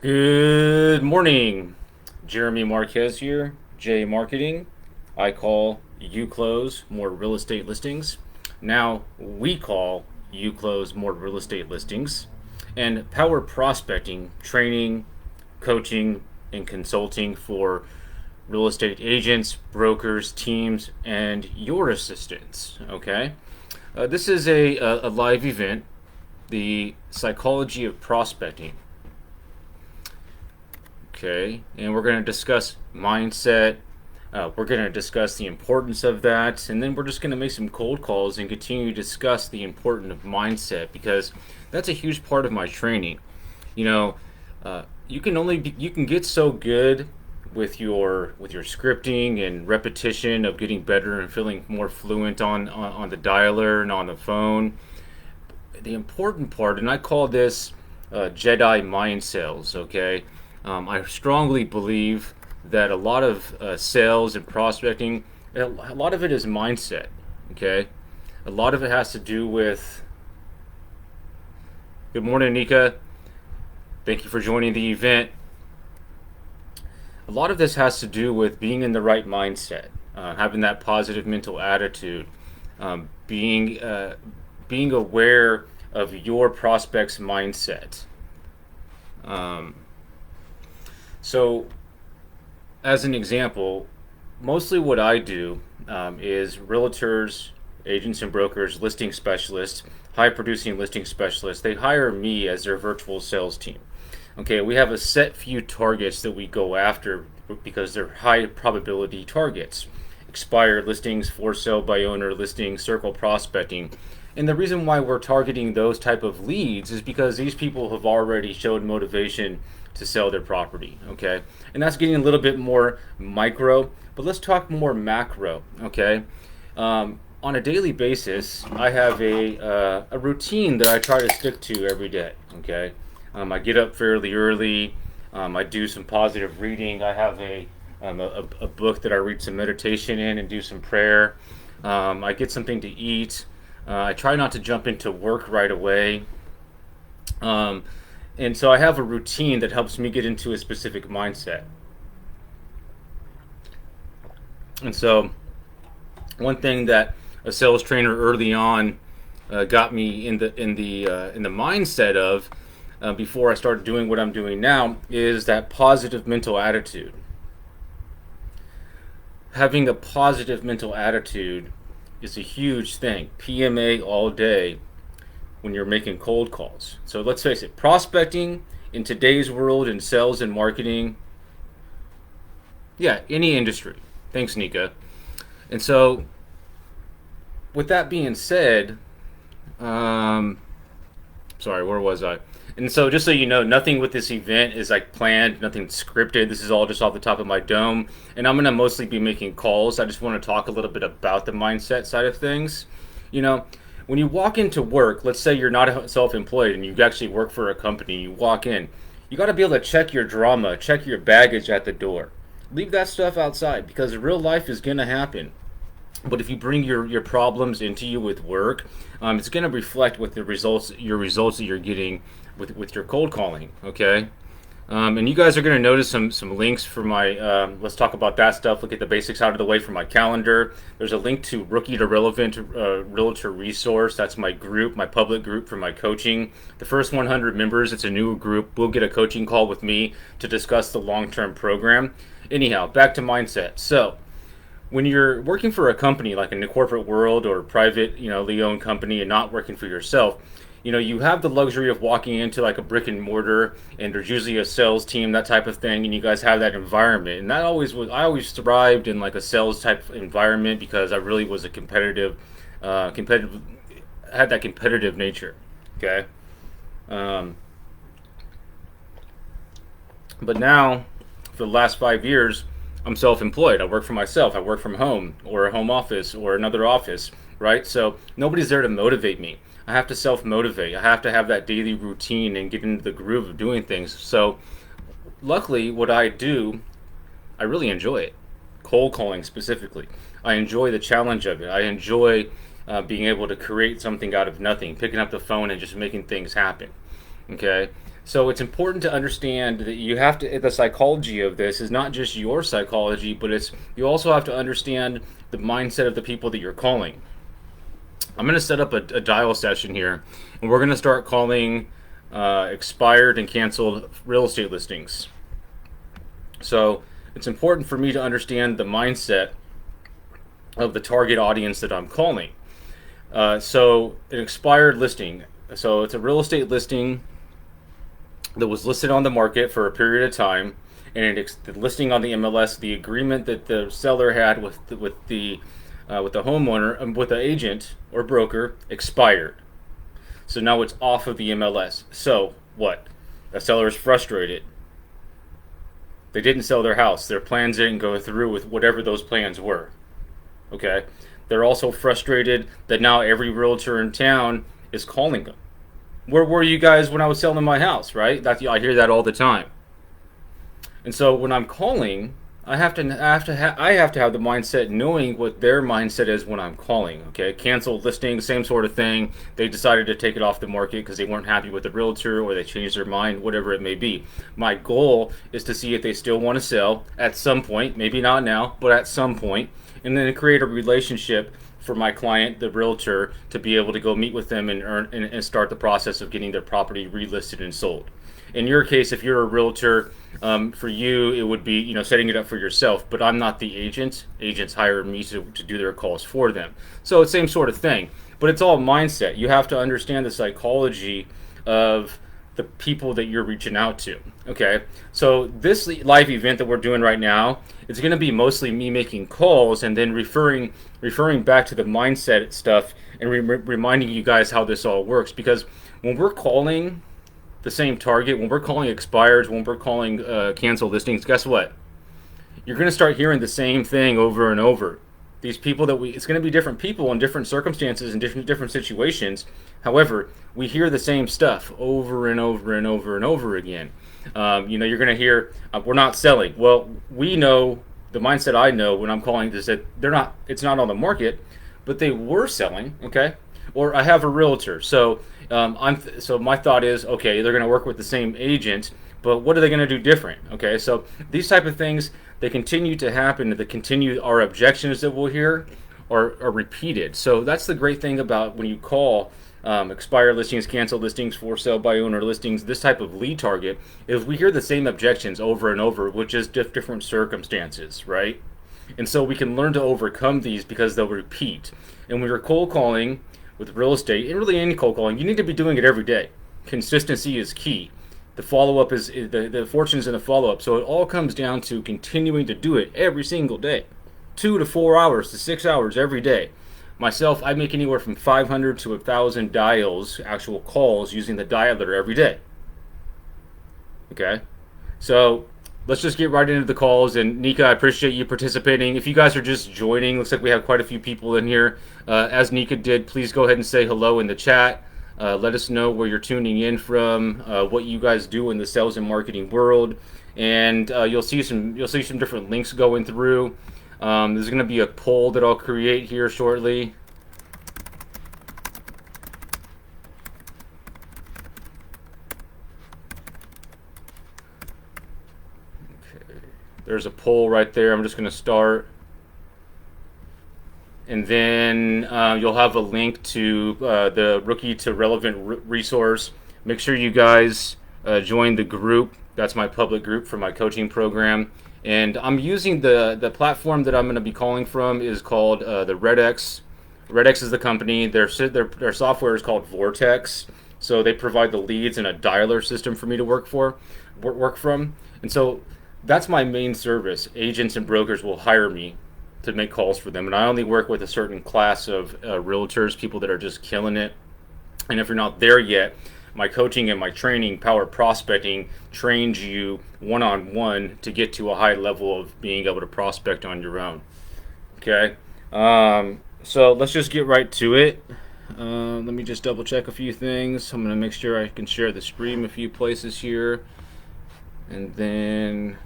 Good morning. Jeremy Marquez here, jmarqeting. I call you close more real estate listings. Now we call you close more real estate listings. And power prospecting, training, coaching, and consulting for real estate agents, brokers, teams, and your assistants. Okay? This is a live event, the psychology of prospecting. Okay, and we're going to discuss mindset. We're going to discuss the importance of that, and then we're just going to make some cold calls and continue to discuss the importance of mindset because that's a huge part of my training. You know, you can get so good with your scripting and repetition of getting better and feeling more fluent on the dialer and on the phone. The important part, and I call this Jedi mind sales. Okay, I strongly believe that a lot of sales and prospecting, a lot of it is mindset. Okay, a lot of it has to do with. Good morning, Nika. Thank you for joining the event. A lot of this has to do with being in the right mindset, having that positive mental attitude, being aware of your prospect's mindset. Um, so, as an example, mostly what I do is realtors, agents and brokers, listing specialists, high producing listing specialists. They hire me as their virtual sales team. Okay, we have a set few targets that we go after because they're high probability targets. Expired listings, for sale by owner listings, circle prospecting. And the reason why we're targeting those type of leads is because these people have already showed motivation to sell their property. Okay, and that's getting a little bit more micro, but let's talk more macro. Okay, on a daily basis, I have a routine that I try to stick to every day. Okay, I get up fairly early. I do some positive reading. I have a book that I read some meditation in and do some prayer. I get something to eat. I try not to jump into work right away. And so I have a routine that helps me get into a specific mindset. And so one thing that a sales trainer early on got me in the mindset of before I started doing what I'm doing now is that positive mental attitude. Having a positive mental attitude is a huge thing. PMA all day when you're making cold calls. So let's face it, prospecting in today's world in sales and marketing, yeah, any industry. Thanks, Nika. And so, with that being said, sorry, where was I? And so, just so you know, nothing with this event is like planned, nothing scripted. This is all just off the top of my dome. And I'm going to mostly be making calls. I just want to talk a little bit about the mindset side of things. You know, when you walk into work, let's say you're not self-employed and you actually work for a company, you walk in, you got to be able to check your drama, check your baggage at the door. Leave that stuff outside because real life is going to happen. But if you bring your problems into you with work, it's going to reflect with your results that you're getting with your cold calling. Okay, and you guys are going to notice some links for my. Let's talk about that stuff. Look at the basics out of the way for my calendar. There's a link to Rookie to Relevant Realtor resource. That's my group, my public group for my coaching. The first 100 members, it's a new group. We'll get a coaching call with me to discuss the long-term program. Anyhow, back to mindset. So when you're working for a company like in the corporate world or private, owned company and not working for yourself, you have the luxury of walking into like a brick and mortar and there's usually a sales team, that type of thing, and you guys have that environment. And I always thrived in like a sales type environment because I really was a competitive, had that competitive nature. Okay. But now, for the last 5 years, I'm self-employed. I work for myself. I work from home or a home office or another office, right? So nobody's there to motivate me. I have to self-motivate. I have to have that daily routine and get into the groove of doing things. So luckily, what I do, I really enjoy it. Cold calling specifically. I enjoy the challenge of it. I enjoy being able to create something out of nothing, picking up the phone and just making things happen. Okay? So it's important to understand that you have to, the psychology of this is not just your psychology, but it's, you also have to understand the mindset of the people that you're calling. I'm going to set up a dial session here, and we're going to start calling expired and canceled real estate listings. So it's important for me to understand the mindset of the target audience that I'm calling. So an expired listing. So it's a real estate listing that was listed on the market for a period of time, and the listing on the MLS, the agreement that the seller had with the homeowner, with the agent or broker, expired. So now it's off of the MLS. So what? The seller is frustrated. They didn't sell their house. Their plans didn't go through with whatever those plans were. Okay? They're also frustrated that now every realtor in town is calling them. Where were you guys when I was selling my house, right? I hear that all the time. And so when I'm calling, I have to have the mindset knowing what their mindset is when I'm calling. Okay, canceled listing, same sort of thing. They decided to take it off the market because they weren't happy with the realtor, or they changed their mind, whatever it may be. My goal is to see if they still want to sell at some point, maybe not now, but at some point, and then create a relationship for my client, the realtor, to be able to go meet with them and start the process of getting their property relisted and sold. In your case, if you're a realtor, for you it would be setting it up for yourself. But I'm not the agent. Agents hire me to do their calls for them. So it's the same sort of thing. But it's all mindset. You have to understand the psychology of the people that you're reaching out to. Okay, so this live event that we're doing right now, it's going to be mostly me making calls and then referring back to the mindset stuff and reminding you guys how this all works. Because when we're calling the same target, when we're calling expireds, when we're calling cancel listings, guess what? You're going to start hearing the same thing over and over. These people it's going to be different people in different circumstances and different situations. However, we hear the same stuff over and over and over and over again. You're going to hear, we're not selling. Well, we know, the mindset I know when I'm calling is that it's not on the market, but they were selling, okay? Or I have a realtor. So so my thought is, okay, they're going to work with the same agent, but what are they going to do different? Okay, so these type of things, they continue to happen. Our objections that we'll hear are repeated. So that's the great thing about when you call expired listings, canceled listings, for sale by owner listings, this type of lead target, is we hear the same objections over and over with just different circumstances, right? And so we can learn to overcome these because they'll repeat. And when you're cold calling with real estate, and really any cold calling, you need to be doing it every day. Consistency is key. The follow-up is the fortunes in the follow-up. So it all comes down to continuing to do it every single day. 2 to 4 hours to 6 hours every day. Myself, I make anywhere from 500 to 1,000 dials, actual calls, using the dialer every day. Okay? So let's just get right into the calls. And Nika, I appreciate you participating. If you guys are just joining, looks like we have quite a few people in here. As Nika did, please go ahead and say hello in the chat. Let us know where you're tuning in from, what you guys do in the sales and marketing world, and you'll see some different links going through. There's going to be a poll that I'll create here shortly. Okay, there's a poll right there. I'm just going to start. And then you'll have a link to the Rookie to Relevant resource. Make sure you guys join the group. That's my public group for my coaching program. And I'm using the platform that I'm going to be calling from is called the RedX. RedX is the company. Their software is called Vortex. So they provide the leads and a dialer system for me to work from. And so that's my main service. Agents and brokers will hire me to make calls for them, and I only work with a certain class of realtors, people that are just killing it. And if you're not there yet, my coaching and my training, Power Prospecting, trains you one-on-one to get to a high level of being able to prospect on your own. Okay, so let's just get right to it. Let me just double check a few things. I'm going to make sure I can share the stream a few places here, and then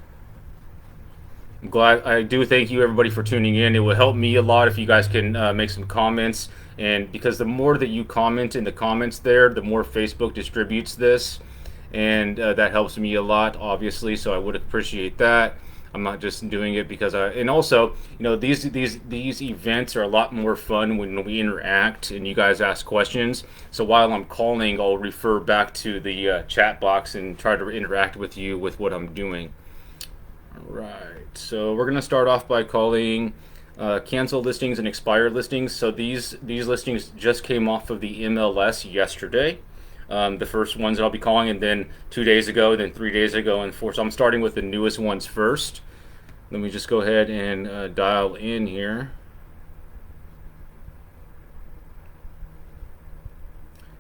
I do thank you everybody for tuning in. It will help me a lot if you guys can make some comments, and because the more that you comment in the comments there, the more Facebook distributes this. and that helps me a lot, obviously. So I would appreciate that. I'm not just doing it because and also, these events are a lot more fun when we interact and you guys ask questions. So while I'm calling, I'll refer back to the chat box and try to interact with you with what I'm doing. All right. So we're gonna start off by calling cancel listings and expired listings. So these listings just came off of the MLS yesterday. The first ones that I'll be calling, and then 2 days ago, then 3 days ago, and four. So I'm starting with the newest ones first. Let me just go ahead and dial in here.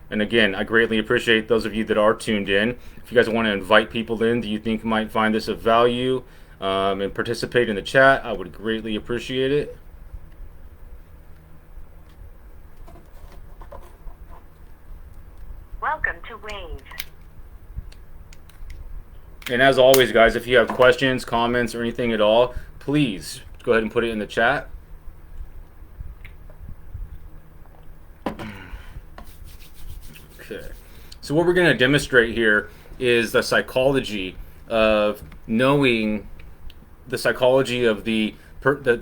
And again, I greatly appreciate those of you that are tuned in. If you guys want to invite people in that you think might find this of value and participate in the chat, I would greatly appreciate it. Welcome to Wave. And as always, guys, if you have questions, comments, or anything at all, please go ahead and put it in the chat. Okay. So what we're going to demonstrate here is the psychology of knowing the psychology of the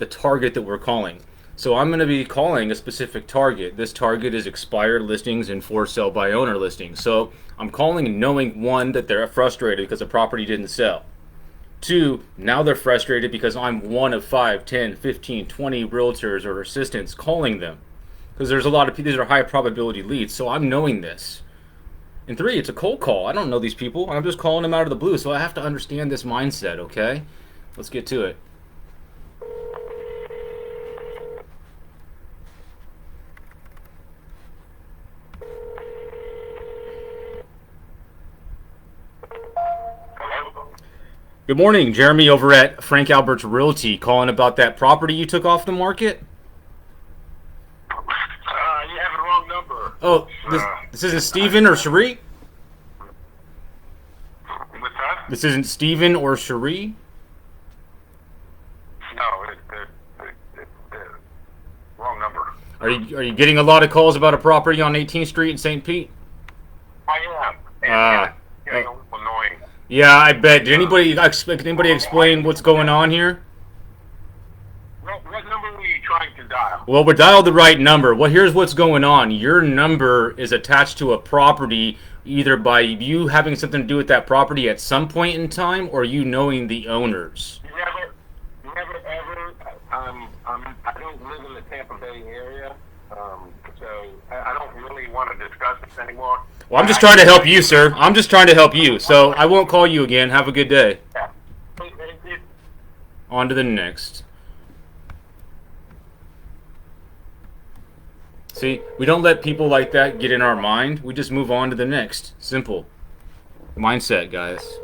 target that we're calling. So I'm going to be calling a specific target. This target is expired listings and for sale by owner listings. So I'm calling knowing, one, that they're frustrated because the property didn't sell. Two, now they're frustrated because I'm one of 5, 10, 15, 20 realtors or assistants calling them. Because there's a lot of people, these are high probability leads. So I'm knowing this. And three, it's a cold call. I don't know these people. I'm just calling them out of the blue. So I have to understand this mindset, okay? Let's get to it. Good morning, Jeremy over at Frank Albert's Realty, calling about that property you took off the market. You have the wrong number. Oh, this isn't Steven or Cherie? What's that? This isn't Steven or Cherie? No, the wrong number. Are you getting a lot of calls about a property on 18th Street in St. Pete? I am. And getting a little annoying. Yeah, I bet. Did anybody explain what's going on here? What number were you trying to dial? Well, we dialed the right number. Well, here's what's going on. Your number is attached to a property either by you having something to do with that property at some point in time or you knowing the owners. Never, ever. I don't live in the Tampa Bay area, so I don't really want to discuss this anymore. Well, I'm just trying to help you, sir. I'm just trying to help you. So I won't call you again. Have a good day. Yeah. On to the next. See, we don't let people like that get in our mind. We just move on to the next. Simple. Mindset, guys.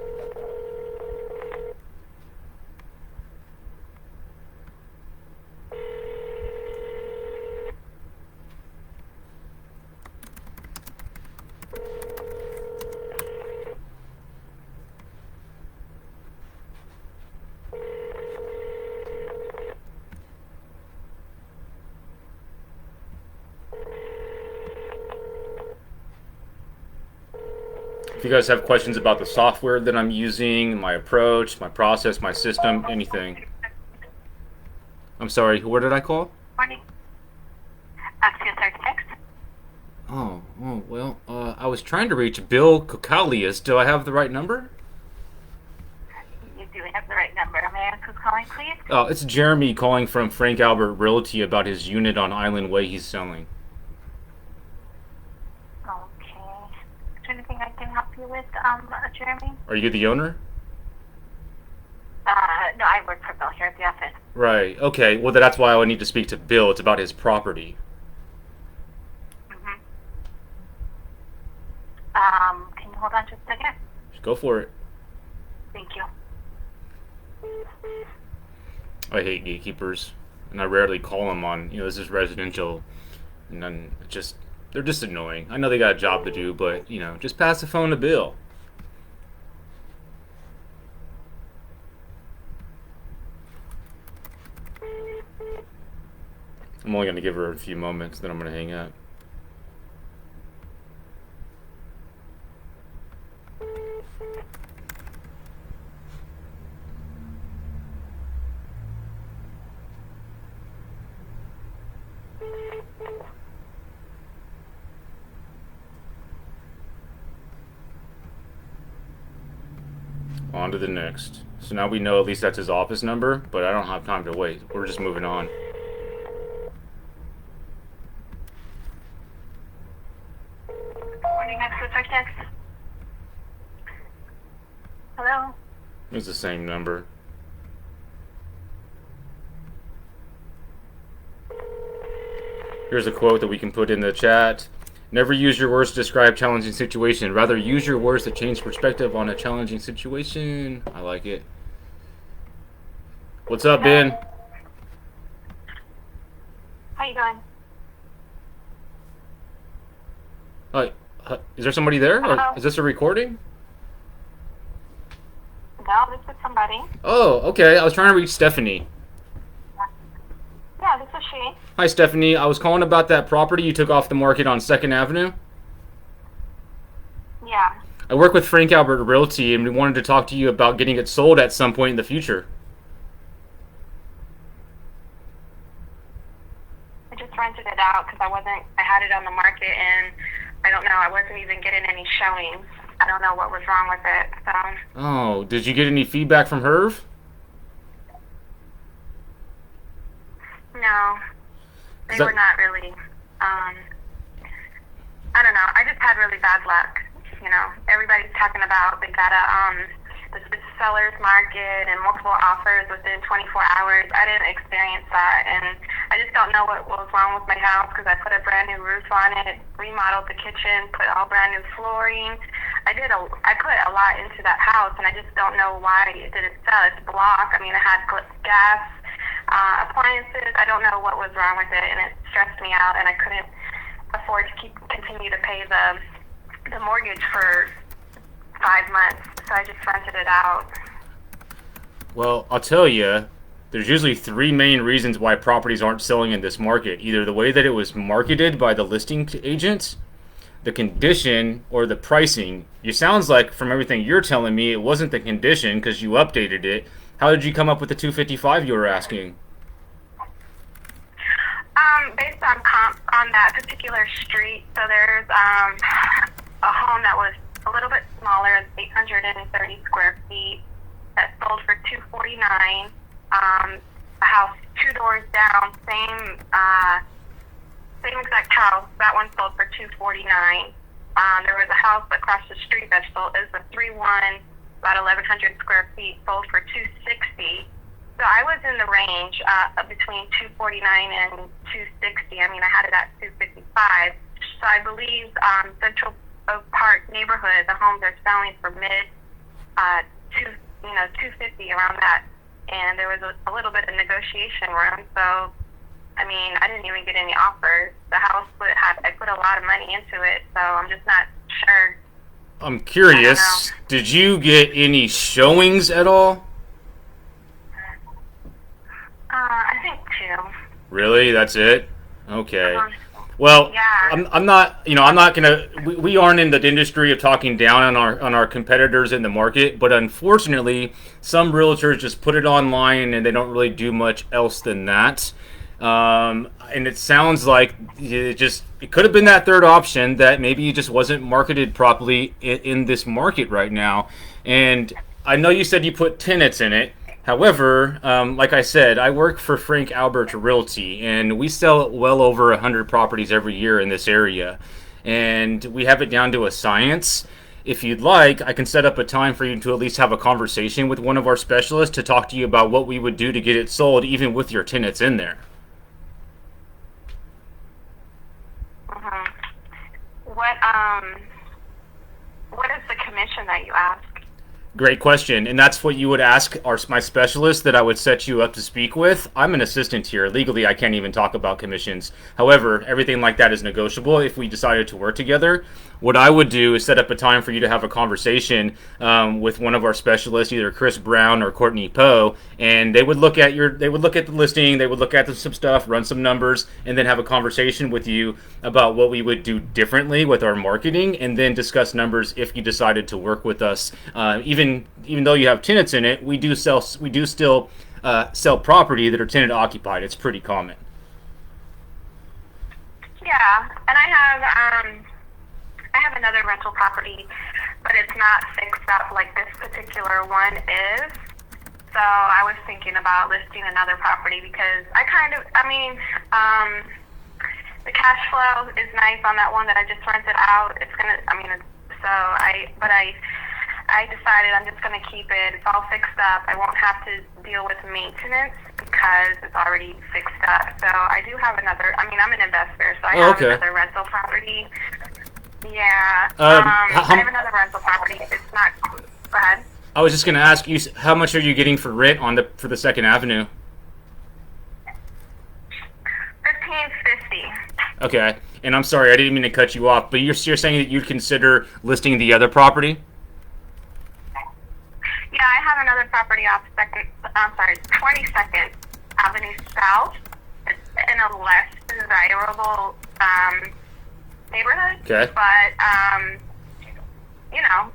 If you guys have questions about the software that I'm using, my approach, my process, my system, anything. I'm sorry, where did I call? Morning. Access Architects. Oh, well, I was trying to reach Bill Kokalius. Do I have the right number? You do have the right number. May I ask who's calling, please? Oh, it's Jeremy calling from Frank Albert Realty about his unit on Island Way he's selling. Okay. Is there anything I can help you with, Jeremy? Are you the owner? No, I work for Bill here at the office. Right, okay. Well, that's why I would need to speak to Bill. It's about his property. Can you hold on just a second? Just go for it. Thank you. I hate gatekeepers, and I rarely call them on, this is residential, and then they're just annoying. I know they got a job to do, but, just pass the phone to Bill. I'm only going to give her a few moments, then I'm going to hang up. On to the next. So now we know at least that's his office number, but I don't have time to wait. We're just moving on. Morning, Marquez. Hello? It's the same number. Here's a quote that we can put in the chat. Never use your words to describe challenging situation. Rather, use your words to change perspective on a challenging situation. I like it. What's up, Ben? How you doing? Is there somebody there? Hello? Is this a recording? No, this is somebody. Oh, okay. I was trying to reach Stephanie. Yeah, this is she. Hi, Stephanie. I was calling about that property you took off the market on 2nd Avenue. Yeah. I work with Frank Albert Realty, and we wanted to talk to you about getting it sold at some point in the future. I just rented it out because I had it on the market and I don't know, I wasn't even getting any showings. I don't know what was wrong with it, so. Oh, did you get any feedback from Herv? No. They were not really, I don't know, I just had really bad luck. You know, everybody's talking about they got the seller's market and multiple offers within 24 hours. I didn't experience that, and I just don't know what was wrong with my house because I put a brand new roof on it, remodeled the kitchen, put all brand new flooring. I put a lot into that house, and I just don't know why it didn't sell. It's block. I mean, it had gas, appliances. I don't know what was wrong with it, and it stressed me out, and I couldn't afford to continue to pay the mortgage for 5 months, so I just rented it out. Well, I'll tell you, there's usually three main reasons why properties aren't selling in this market. Either the way that it was marketed by the listing agents, the condition, or the pricing. It sounds like, from everything you're telling me, it wasn't the condition because you updated it. How did you come up with the 255 you were asking? Based on comp on that particular street, so there's a home that was a little bit smaller, 830 square feet, that sold for $249. A house 2 doors down, same exact house. That one sold for $249. There was a house across the street that sold is a 3-1, about 1,100 square feet, sold for $260. So I was in the range between $249 and $260. I mean, I had it at $255. So I believe Central Oak Park neighborhood, the homes are selling for mid $250 around that. And there was a little bit of negotiation room. So I mean, I didn't even get any offers. The house I put a lot of money into it, so I'm just not sure. I'm curious, did you get any showings at all? I think 2. Really? That's it? Okay. Well, yeah. I'm not. I'm not gonna. We aren't in the industry of talking down on our competitors in the market, but unfortunately, some realtors just put it online and they don't really do much else than that. And it sounds like it could have been that third option that maybe it just wasn't marketed properly in this market right now. And I know you said you put tenants in it. However, like I said, I work for Frank Albert Realty, and we sell well over 100 properties every year in this area. And we have it down to a science. If you'd like, I can set up a time for you to at least have a conversation with one of our specialists to talk to you about what we would do to get it sold, even with your tenants in there. What is the commission that you ask? Great question, and that's what you would ask my specialist that I would set you up to speak with. I'm an assistant here. Legally, I can't even talk about commissions. However, everything like that is negotiable if we decided to work together. What I would do is set up a time for you to have a conversation with one of our specialists, either Chris Brown or Courtney Poe, and they would look at the listing, they would look at some stuff, run some numbers, and then have a conversation with you about what we would do differently with our marketing, and then discuss numbers if you decided to work with us. Even though you have tenants in it, we do still sell property that are tenant occupied. It's pretty common. Yeah, and I I have another rental property, but it's not fixed up like this particular one is. So I was thinking about listing another property because the cash flow is nice on that one that I just rented out. I decided I'm just gonna keep it. It's all fixed up. I won't have to deal with maintenance because it's already fixed up. So I do have another. I'm an investor, so I have another rental property. Yeah. I have another rental property. It's not. Go ahead. I was just going to ask you, how much are you getting for rent for the Second Avenue? $1,550. Okay, and I'm sorry, I didn't mean to cut you off, but you're saying that you'd consider listing the other property? Yeah, I have another property off 22nd Avenue South. It's in a less desirable neighborhood. Okay. But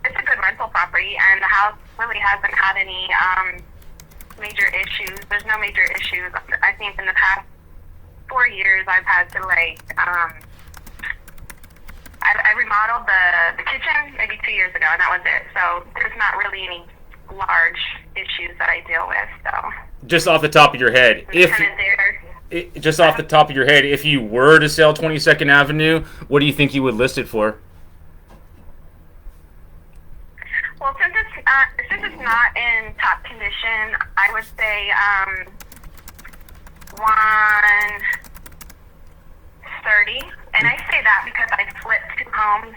it's a good rental property, and the house really hasn't had any major issues. There's no major issues. I think in the past 4 years, I've had to I remodeled the kitchen maybe 2 years ago, and that was it. So there's not really any large issues that I deal with. So just off the top of your head, if you were to sell 22nd Avenue, what do you think you would list it for? Well, since it's not in top condition, I would say 130. And I say that because I flipped 2 homes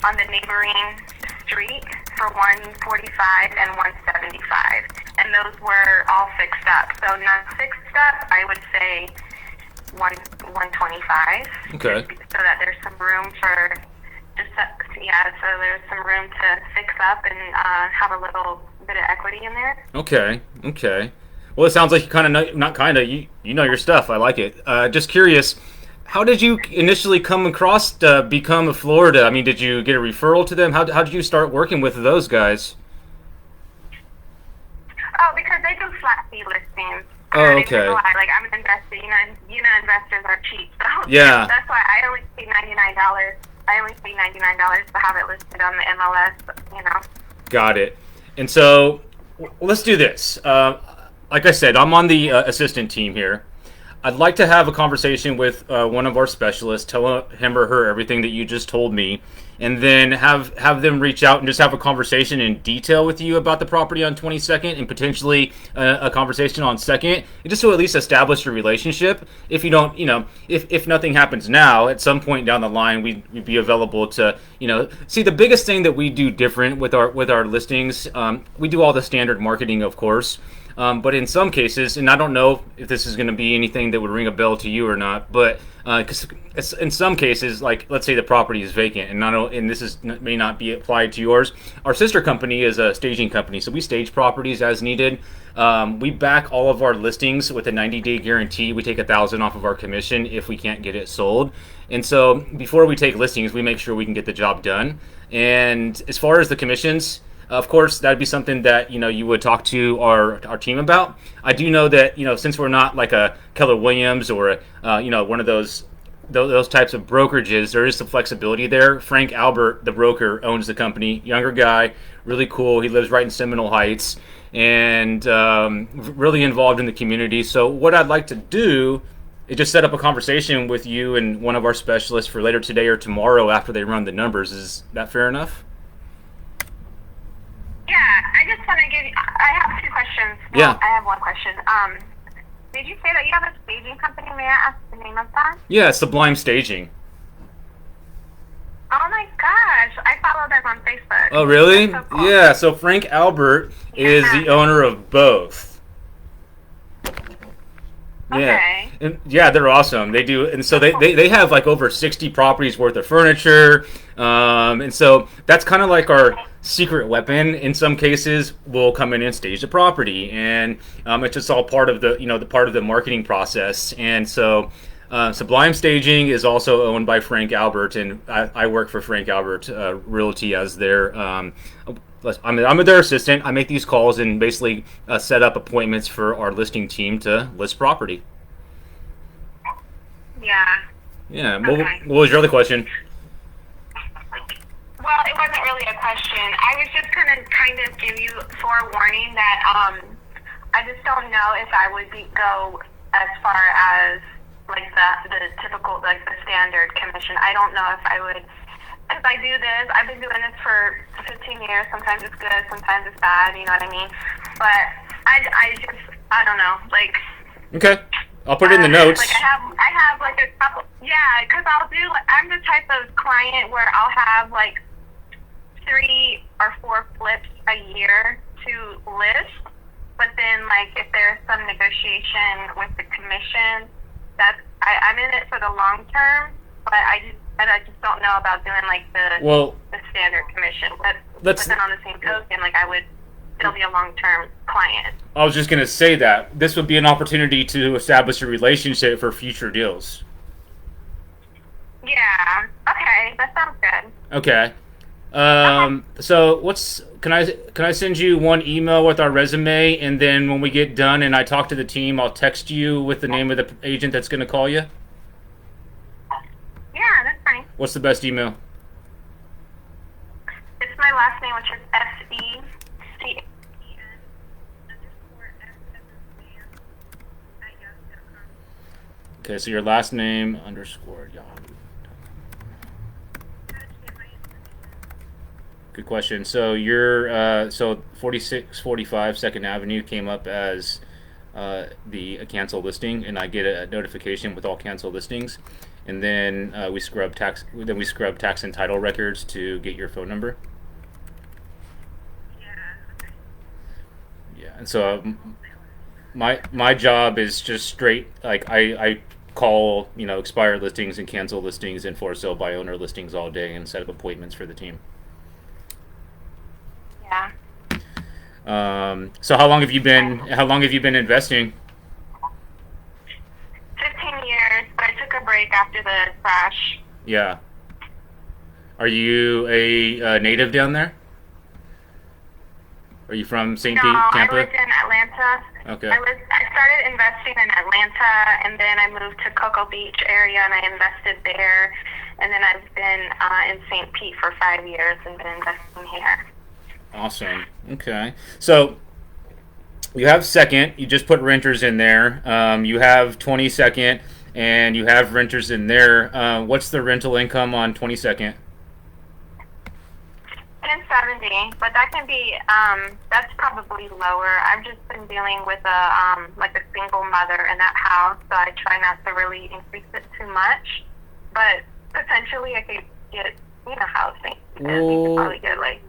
on the neighboring street for 145 and 175, and those were all fixed up. So not fixed up, I would say 125. Okay. So that there's some room for. So there's some room to fix up and have a little bit of equity in there. Okay. Well, it sounds like you you know your stuff. I like it. Just curious, how did you initially come across Become a Florida? I mean, did you get a referral to them? How did you start working with those guys? Oh, because they do flat fee listings. Oh, okay. I'm an investor. Investors are cheap. So yeah. That's why I only pay $99. I only pay $99 to have it listed on the MLS, Got it. And so, let's do this. Like I said, I'm on the assistant team here. I'd like to have a conversation with one of our specialists, tell him or her everything that you just told me, and then have them reach out and just have a conversation in detail with you about the property on 22nd and potentially a conversation on 2nd, just to at least establish your relationship. If you don't, if nothing happens now, at some point down the line, we'd be available to, see the biggest thing that we do different with our listings. We do all the standard marketing, of course. But in some cases, and I don't know if this is going to be anything that would ring a bell to you or not, but because in some cases, like let's say the property is vacant, and this may not be applied to yours. Our sister company is a staging company, so we stage properties as needed. We back all of our listings with a 90-day guarantee. We take $1,000 off of our commission if we can't get it sold. And so before we take listings, we make sure we can get the job done. And as far as the commissions, of course, that'd be something that you would talk to our team about. I do know that since we're not like a Keller Williams or one of those types of brokerages, there is some flexibility there. Frank Albert, the broker, owns the company. Younger guy, really cool. He lives right in Seminole Heights and really involved in the community. So what I'd like to do is just set up a conversation with you and one of our specialists for later today or tomorrow after they run the numbers. Is that fair enough? Yeah, I just want to I have 2 questions. Well, Yeah. I have 1 question. Did you say that you have a staging company? May I ask the name of that? Yeah, Sublime Staging. Oh my gosh, I follow them on Facebook. Oh, really? That's so cool. Yeah, so Frank Albert is the owner of both. Yeah. Okay. And yeah, they're awesome. They do, and so they have like over 60 properties worth of furniture, and so that's kind of like our secret weapon. In some cases, we'll come in and stage the property, and it's just all part of the part of the marketing process. And so Sublime Staging is also owned by Frank Albert, and I work for Frank Albert Realty as their. I'm their assistant. I make these calls and basically set up appointments for our listing team to list property. Yeah. Yeah. Okay. What was your other question? Well, it wasn't really a question. I was just gonna kind of give you forewarning that I just don't know if I would go as far as like the typical like the standard commission. I don't know if I would. If I do this, I've been doing this for 15 years. Sometimes it's good, sometimes it's bad. You know what I mean? But I don't know. Like. Okay. I'll put it in the notes. Like I have like a couple. Yeah, because I'm the type of client where I'll have like 3 or 4 flips a year to list. But then like if there's some negotiation with the commission, I'm in it for the long term. But I just don't know about doing like the standard commission. But then on the same token, like I would still be a long-term client. I was just going to say that this would be an opportunity to establish a relationship for future deals. Yeah. Okay, that sounds good. Okay. So can I send you one email with our resume, and then when we get done and I talk to the team, I'll text you with the name of the agent that's going to call you? Yeah, that's fine. What's the best email? It's my last name, which is SECAN_. Okay, so your last name _ Yahoo. Good question. So you're 4645 Second Avenue came up as the cancel listing, and I get a notification with all cancel listings, and then we scrub tax and title records to get your phone number. Yeah, and so my job is just straight like I call expired listings and cancel listings and for sale by owner listings all day and set up appointments for the team. Yeah. So how long have you been investing? 15 years, but I took a break after the crash. Yeah. Are you a native down there? Are you from St. Pete, Tampa? No, I lived in Atlanta. Okay. I started investing in Atlanta, and then I moved to Cocoa Beach area, and I invested there. And then I've been in St. Pete for 5 years and been investing here. Awesome. Okay. So you have second. You just put renters in there. You have 22nd, and you have renters in there. What's the rental income on 22nd? 1070, but that can be that's probably lower. I've just been dealing with a single mother in that house, so I try not to really increase it too much. But potentially I could get housing. We could probably get like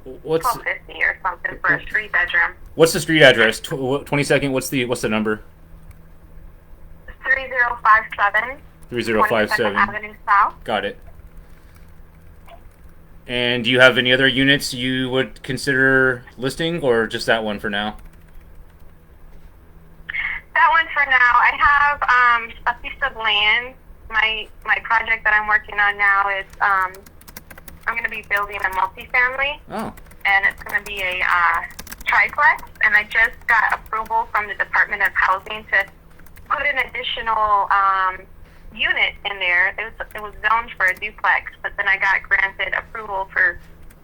1250 or something for a 3-bedroom. What's the street address? 22nd. What's the number? 3057. 3057 Avenue South. Got it. And do you have any other units you would consider listing, or just that one for now? That one for now. I have a piece of land. My project that I'm working on now is I'm going to be building a multifamily. Oh. And it's going to be a triplex. And I just got approval from the Department of Housing to put an additional unit in there. It was zoned for a duplex, but then I got granted approval for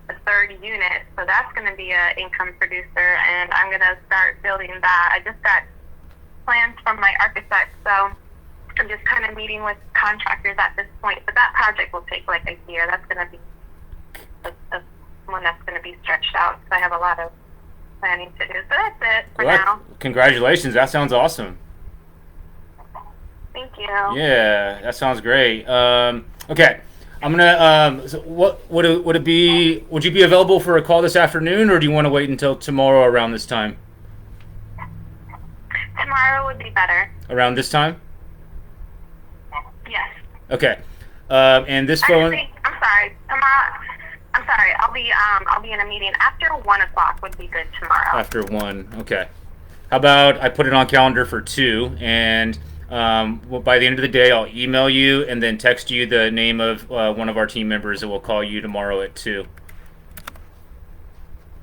a third unit, so that's going to be an income producer, and I'm going to start building that. I just got plans from my architect, so I'm just kind of meeting with contractors at this point, but that project will take like a year. That's going to be one that's going to be stretched out, because I have a lot of planning to do. So that's it for now. Congratulations. That sounds awesome. Thank you. Yeah, that sounds great. Okay, I'm gonna. So what would it be? Would you be available for a call this afternoon, or do you want to wait until tomorrow around this time? Tomorrow would be better. Around this time? Yes. Okay. And this phone. I'm sorry. Tomorrow. I'm sorry. I'll be in a meeting after 1:00 would be good tomorrow. After 1. Okay. How about I put it on calendar for 2, and by the end of the day, I'll email you and then text you the name of one of our team members that will call you tomorrow at 2.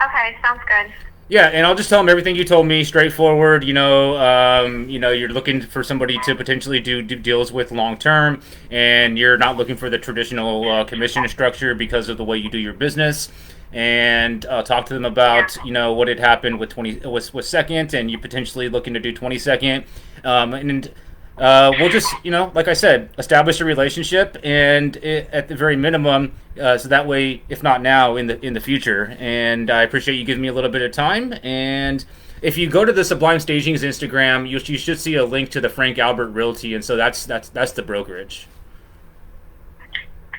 Okay, sounds good. Yeah, and I'll just tell them everything you told me, straightforward. You're looking for somebody to potentially do deals with long term, and you're not looking for the traditional commission structure because of the way you do your business. And talk to them Yeah. about what had happened with with second, and you potentially looking to do 22nd, and we'll just, like I said, establish a relationship, and at the very minimum, so that way, if not now, in the future. And I appreciate you giving me a little bit of time. And if you go to the Sublime Staging's Instagram, you should see a link to the Frank Albert Realty, and so that's the brokerage.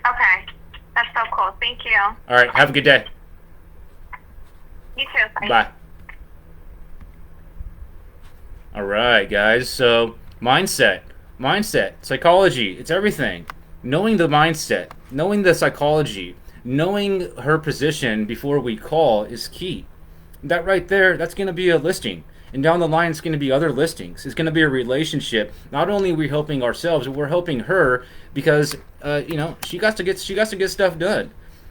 Okay. That's so cool. Thank you. All right, have a good day. You too. Bye. Bye. All right, guys. So mindset, psychology, it's everything. Knowing the mindset, knowing the psychology, knowing her position before we call is key. That right there, that's going to be a listing. And down the line, it's going to be other listings. It's going to be a relationship. Not only are we helping ourselves, but we're helping her because, she got to get stuff done,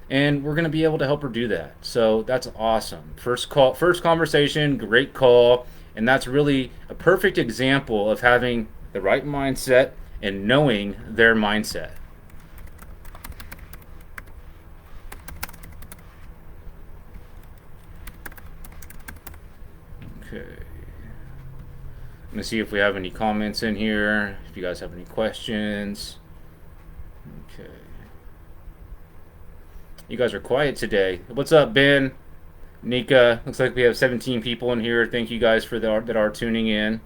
and we're going to be able to help her do that. So that's awesome. First conversation, great call, and that's really a perfect example of having the right mindset and knowing their mindset. Okay. Let me see if we have any comments in here. If you guys have any questions. Okay. You guys are quiet today. What's up, Ben? Nika, looks like we have 17 people in here. Thank you guys that are tuning in.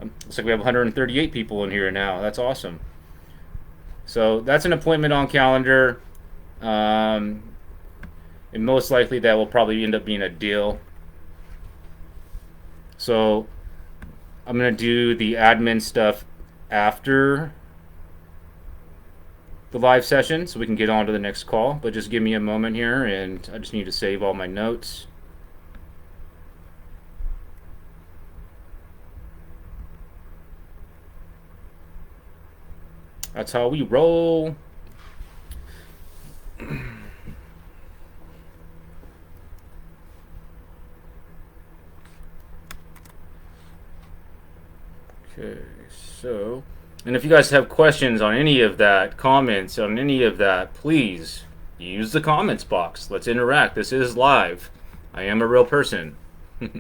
Looks like we have 138 people in here now. That's awesome. So that's an appointment on calendar. And most likely that will probably end up being a deal. So I'm going to do the admin stuff after the live session so we can get on to the next call. But just give me a moment here, and I just need to save all my notes. That's how we roll. Okay, so, and if you guys have questions on any of that, comments on any of that, please use the comments box. Let's interact. This is live. I am a real person. Okay.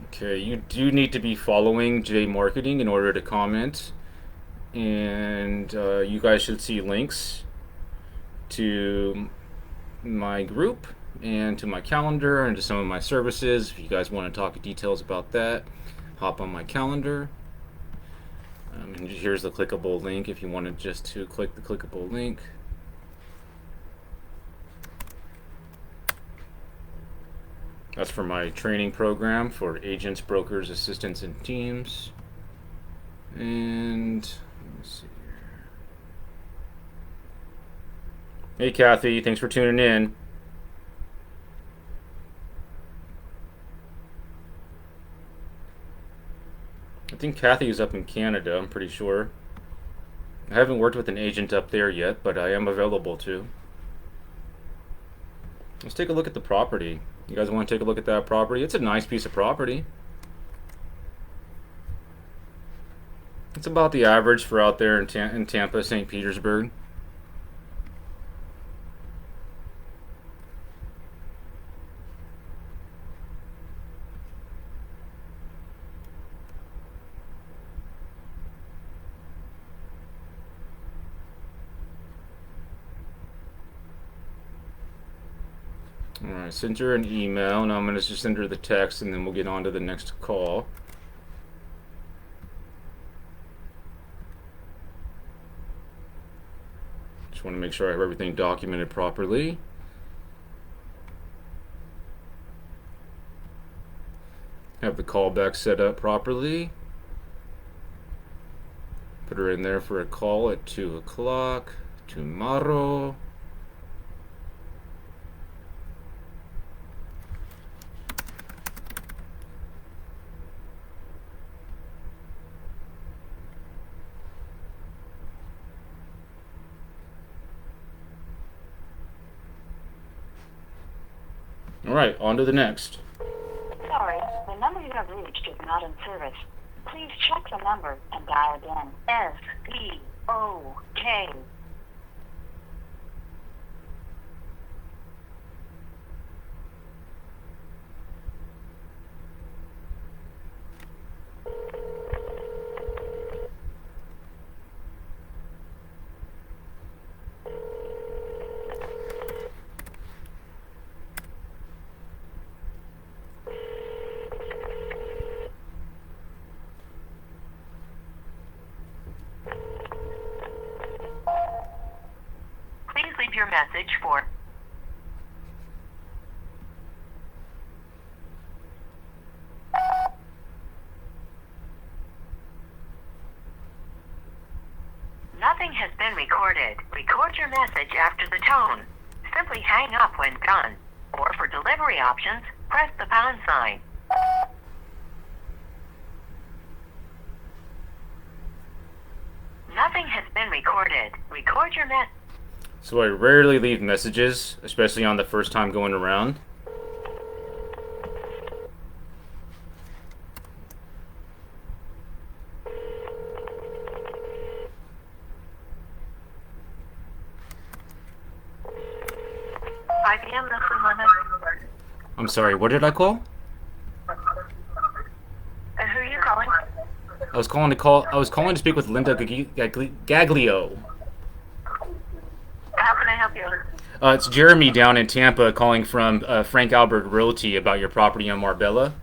Okay, you do need to be following jmarqeting in order to comment, and you guys should see links to my group and to my calendar and to some of my services. If you guys want to talk details about that, hop on my calendar. And here's the clickable link if you wanted just to click the clickable link. That's for my training program for agents, brokers, assistants, and teams. And let me see here. Hey, Kathy, thanks for tuning in. I think Kathy is up in Canada, I'm pretty sure. I haven't worked with an agent up there yet, but I am available to. Let's take a look at the property. You guys want to take a look at that property? It's a nice piece of property. It's about the average for out there in Tampa, St. Petersburg. Alright, send her an email. Now I'm going to just send her the text, and then we'll get on to the next call. Just want to make sure I have everything documented properly. Have the callback set up properly. Put her in there for a call at 2 o'clock tomorrow. All right, on to the next. Sorry, the number you have reached is not in service. Please check the number and dial again. S-E-O-K. Please leave your message for... Nothing has been recorded. Record your message after the tone. Simply hang up when done. Or for delivery options, press the pound sign. Nothing has been recorded. Record your message. So I rarely leave messages, especially on the first time going around. IBM, this is Linda. I'm sorry, what did I call? And who are you calling? I was calling to speak with Linda Gaglio. How can I help you? It's Jeremy down in Tampa calling from Frank Albert Realty about your property on Marbella.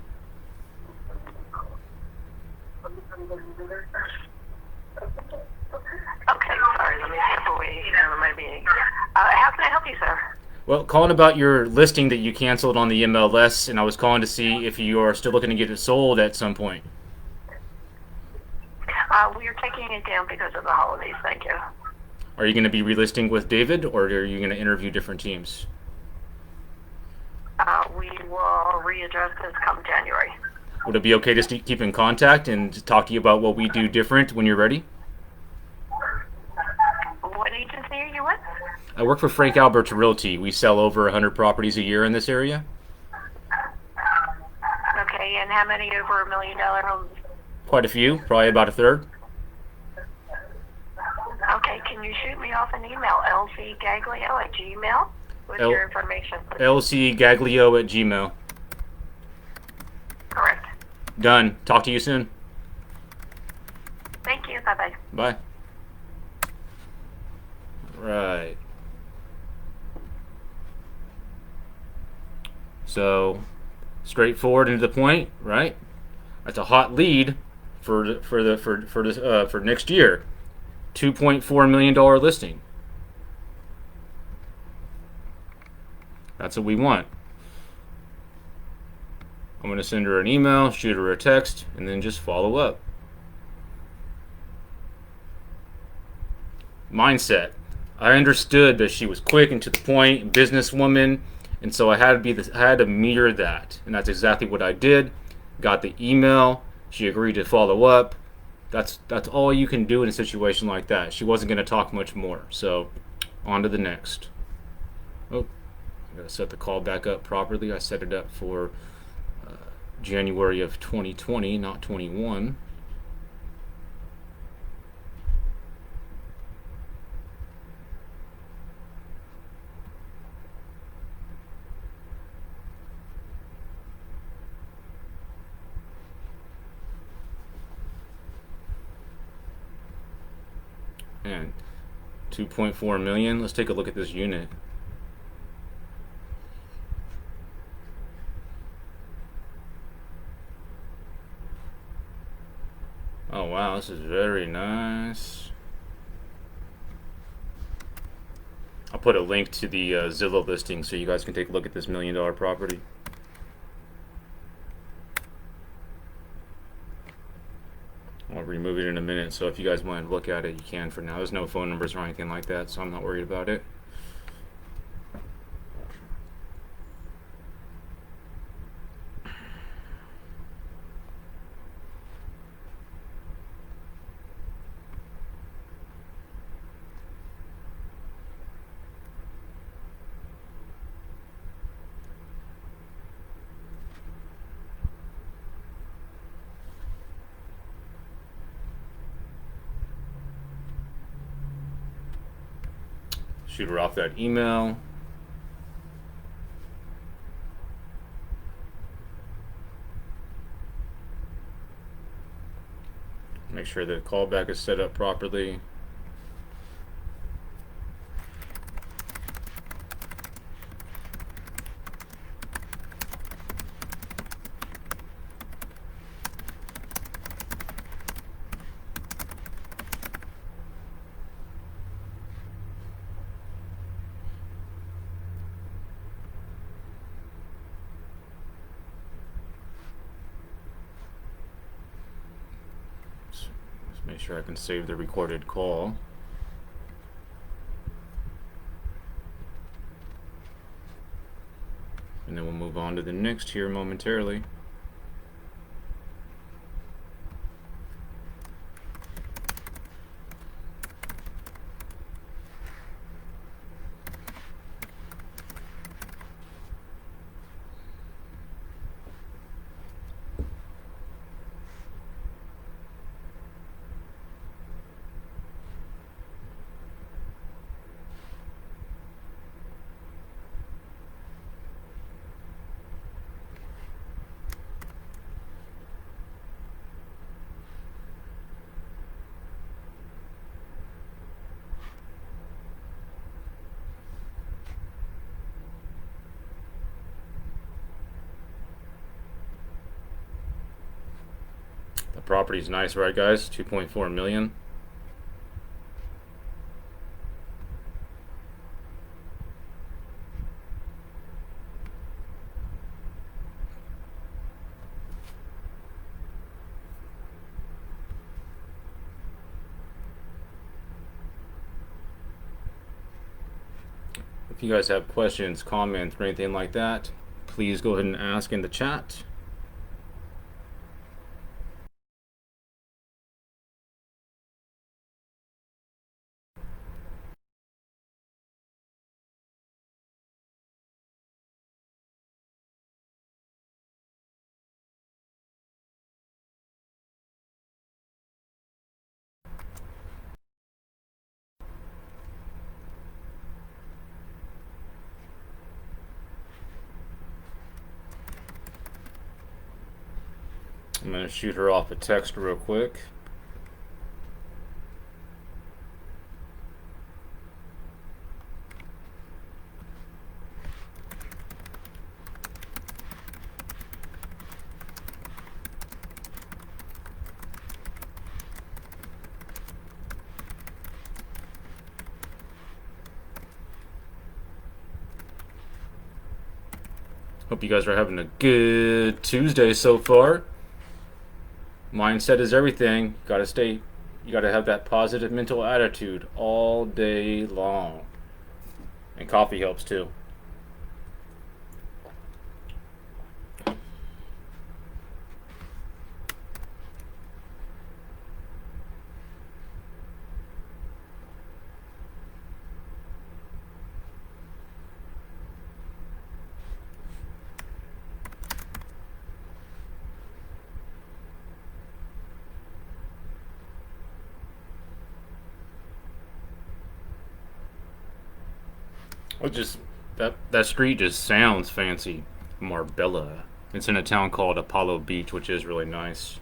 Okay, sorry, let me step away from my meeting. How can I help you, sir? Well, calling about your listing that you canceled on the MLS, and I was calling to see if you are still looking to get it sold at some point. We are taking it down because of the holidays, thank you. Are you going to be relisting with David, or are you going to interview different teams? We will readdress this come January. Would it be okay to keep in contact and talk to you about what we do different when you're ready? What agency are you with? I work for Frank Albert Realty. We sell over 100 properties a year in this area. Okay, and how many over $1 million homes? Quite a few, probably about a third. Okay, can you shoot me off an email, lcgaglio@gmail, with your information? lcgaglio@gmail. Correct. Done. Talk to you soon. Thank you, bye-bye. Bye. Right. So, straightforward and to the point, right? That's a hot lead for next year. $2.4 million listing. That's what we want. I'm going to send her an email, shoot her a text, and then just follow up. Mindset. I understood that she was quick and to the point, businesswoman, and so I had to mirror that, and that's exactly what I did. Got the email. She agreed to follow up. That's all you can do in a situation like that. She wasn't going to talk much more. So, on to the next. Oh, I got to set the call back up properly. I set it up for January of 2020, not 21. And 2.4 million. Let's take a look at this unit. Oh wow, this is very nice. I'll put a link to the Zillow listing so you guys can take a look at this $1 million property. I'll remove it in a minute document, so if you guys want to look at it, you can for now. There's no phone numbers or anything like that, so I'm not worried about it. Shoot her off that email. Make sure the callback is set up properly. Make sure I can save the recorded call. And then we'll move on to the next here momentarily. The property's nice, right guys? 2.4 million. If you guys have questions, comments, or anything like that, please go ahead and ask in the chat. I'm going to shoot her off a text real quick. Hope you guys are having a good Tuesday so far. Mindset is everything. You gotta have that positive mental attitude all day long. And coffee helps too. That street just sounds fancy. Marbella. It's in a town called Apollo Beach, which is really nice.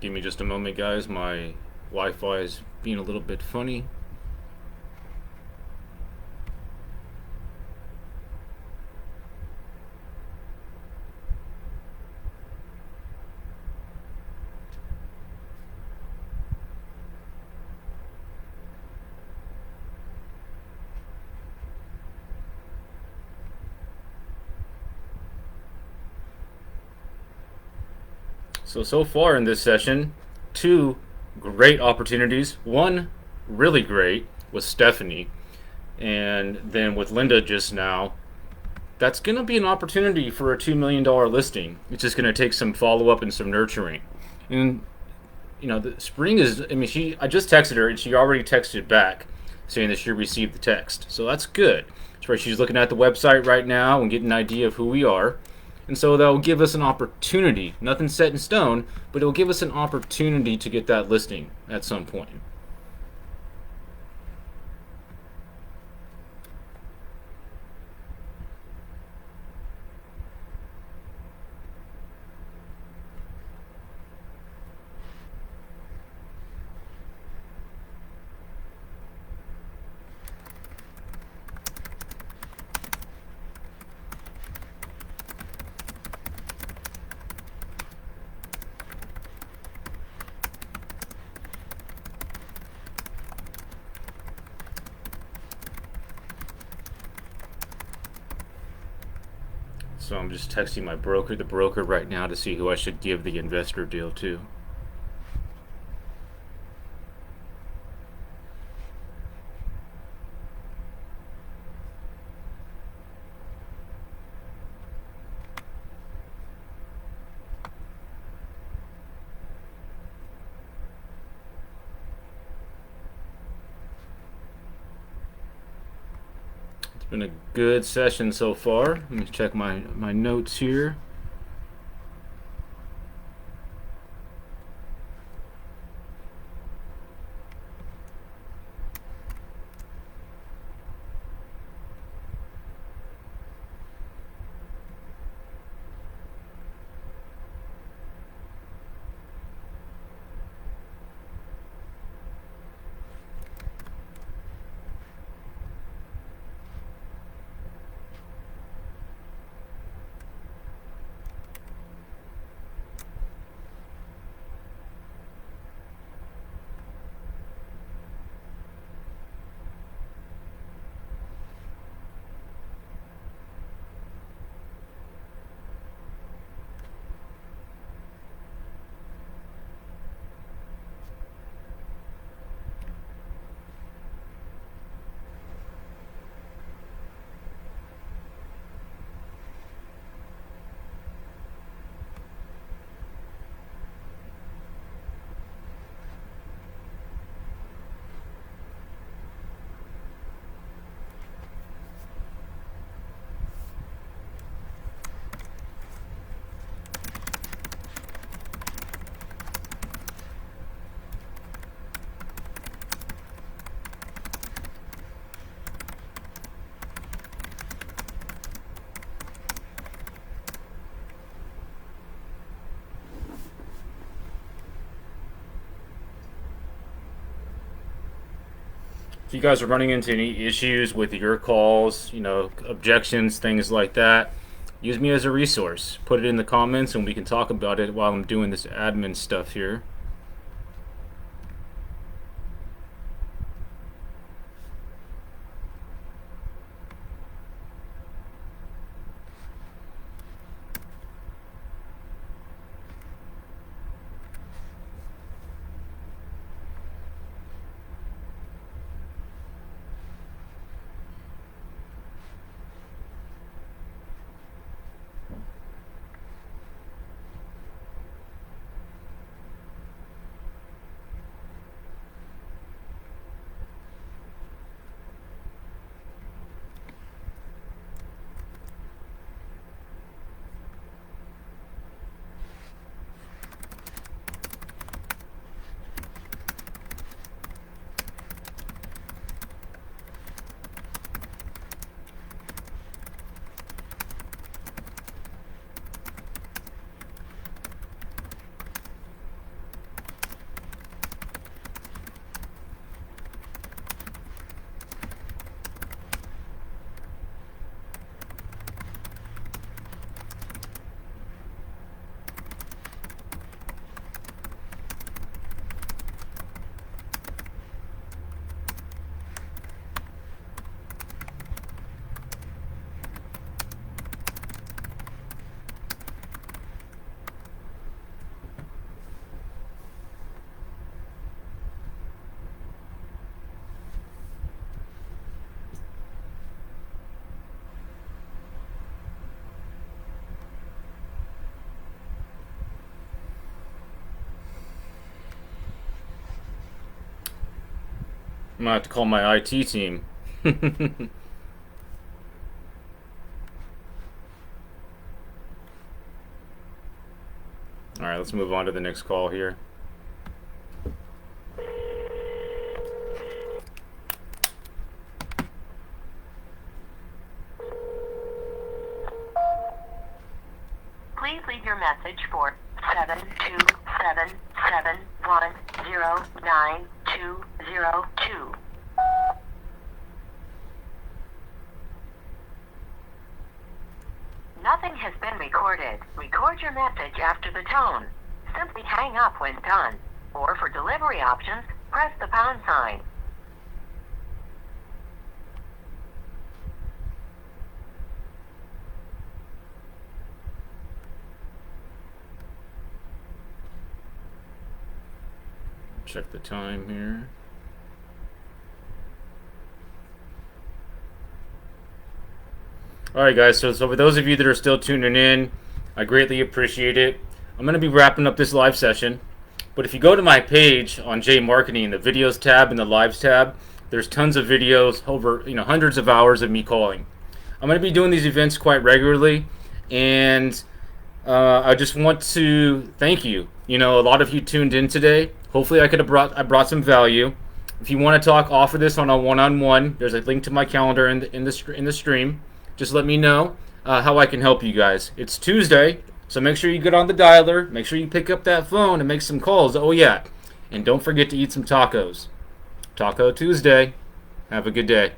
Give me just a moment, guys. My Wi-Fi is being a little bit funny. So far in this session, two great opportunities. One really great with Stephanie, and then with Linda just now. That's going to be an opportunity for a $2 million listing. It's just going to take some follow up and some nurturing. And the spring is. I mean, I just texted her, and she already texted back saying that she received the text. So that's good. That's right. She's looking at the website right now and getting an idea of who we are. And so that will give us an opportunity. Nothing set in stone, but it will give us an opportunity to get that listing at some point. So I'm just texting the broker right now to see who I should give the investor deal to. Been a good session so far. Let me check my notes here. If you guys are running into any issues with your calls, objections, things like that, use me as a resource. Put it in the comments and we can talk about it while I'm doing this admin stuff here. I'm gonna have to call my IT team. All right, let's move on to the next call here. Please leave your message for 72771099202. Nothing has been recorded. Record your message after the tone. Simply hang up when done. Or for delivery options, press the pound sign. Check the time here. Alright guys, so for those of you that are still tuning in, I greatly appreciate it. I'm going to be wrapping up this live session, but if you go to my page on jmarqeting, the videos tab and the lives tab, there's tons of videos, over hundreds of hours of me calling. I'm going to be doing these events quite regularly, and I just want to thank you. A lot of you tuned in today. Hopefully I brought some value. If you want to talk, offer this on a one-on-one, there's a link to my calendar in the stream. Just let me know how I can help you guys. It's Tuesday, so make sure you get on the dialer. Make sure you pick up that phone and make some calls. Oh yeah, and don't forget to eat some tacos. Taco Tuesday. Have a good day.